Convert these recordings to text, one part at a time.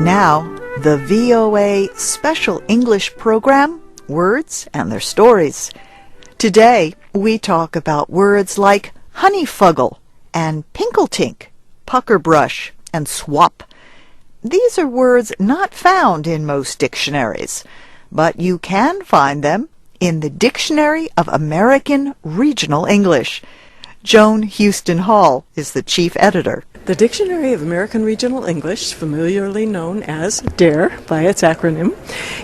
Now, the VOA Special English program, Words and Their Stories. Today, we talk about words like honeyfuggle and pinkletink, puckerbrush, and swap. These are words not found in most dictionaries, but you can find them in the Dictionary of American Regional English. Joan Houston Hall is the chief editor. The Dictionary of American Regional English, familiarly known as DARE by its acronym,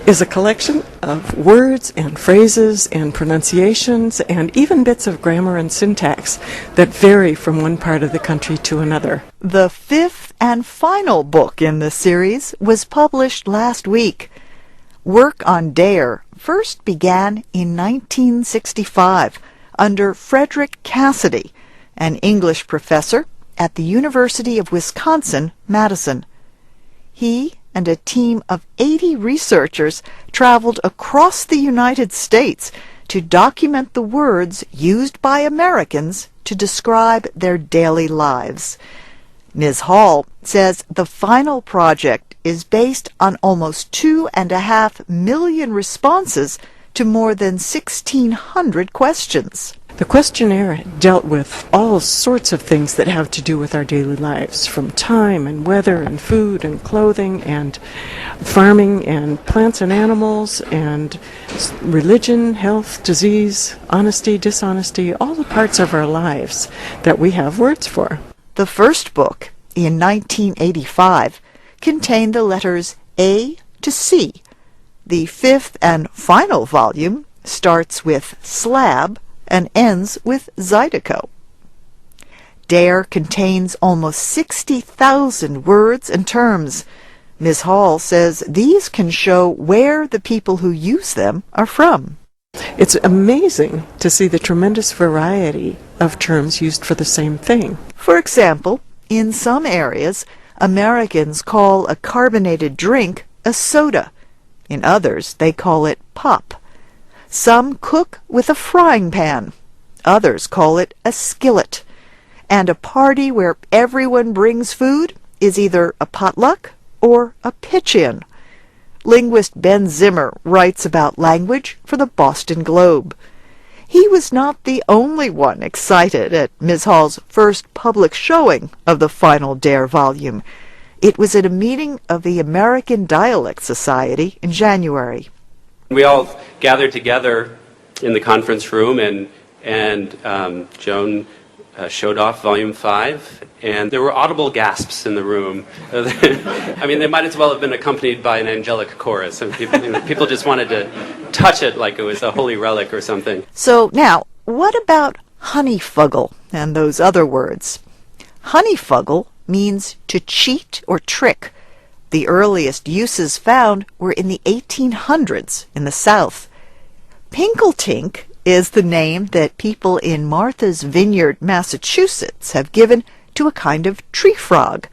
is a collection of words and phrases and pronunciations and even bits of grammar and syntax that vary from one part of the country to another. The fifth and final book in the series was published last week. Work on DARE first began in 1965 under Frederick Cassidy, an English professor at the University of Wisconsin-Madison. He and a team of 80 researchers traveled across the United States to document the words used by Americans to describe their daily lives. Ms. Hall says the final project is based on almost 2.5 million responses to more than 1,600 questions. The questionnaire dealt with all sorts of things that have to do with our daily lives, from time and weather and food and clothing and farming and plants and animals and religion, health, disease, honesty, dishonesty, all the parts of our lives that we have words for. The first book, in 1985, contained the letters A to C. The fifth and final volume starts with slab and ends with Zydeco. DARE contains almost 60,000 words and terms. Ms. Hall says these can show where the people who use them are from. It's amazing to see the tremendous variety of terms used for the same thing. For example, in some areas, Americans call a carbonated drink a soda. In others, they call it pop. Some cook with a frying pan. Others call it a skillet. And a party where everyone brings food is either a potluck or a pitch-in. Linguist Ben Zimmer writes about language for the Boston Globe. He was not the only one excited at Ms. Hall's first public showing of the final DARE volume. It was at a meeting of the American Dialect Society in January. We all gathered together in the conference room, and Joan showed off Volume 5, and there were audible gasps in the room. I mean, they might as well have been accompanied by an angelic chorus. And people just wanted to touch it like it was a holy relic or something. So now, what about honeyfuggle and those other words? Honeyfuggle means to cheat or trick. The earliest uses found were in the 1800s in the South. Pinkletink is the name that people in Martha's Vineyard, Massachusetts have given to a kind of tree frog.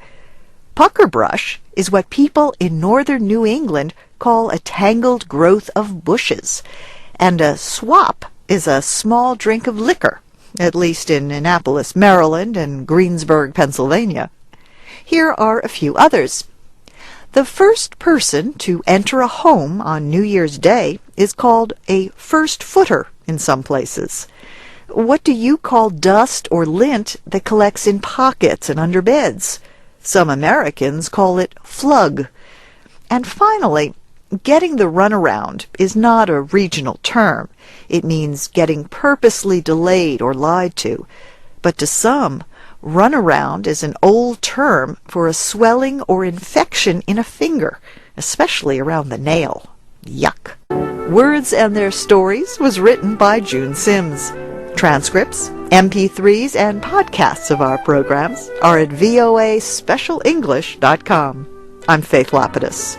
Puckerbrush is what people in northern New England call a tangled growth of bushes. And a swap is a small drink of liquor, at least in Annapolis, Maryland, and Greensburg, Pennsylvania. Here are a few others. The first person to enter a home on New Year's Day is called a first-footer in some places. What do you call dust or lint that collects in pockets and under beds? Some Americans call it flug. And finally, getting the runaround is not a regional term. It means getting purposely delayed or lied to. But to some, runaround is an old term for a swelling or infection in a finger, especially around the nail. Yuck. Words and Their Stories was written by June Sims. Transcripts, MP3s, and podcasts of our programs are at voaspecialenglish.com. I'm Faith Lapidus.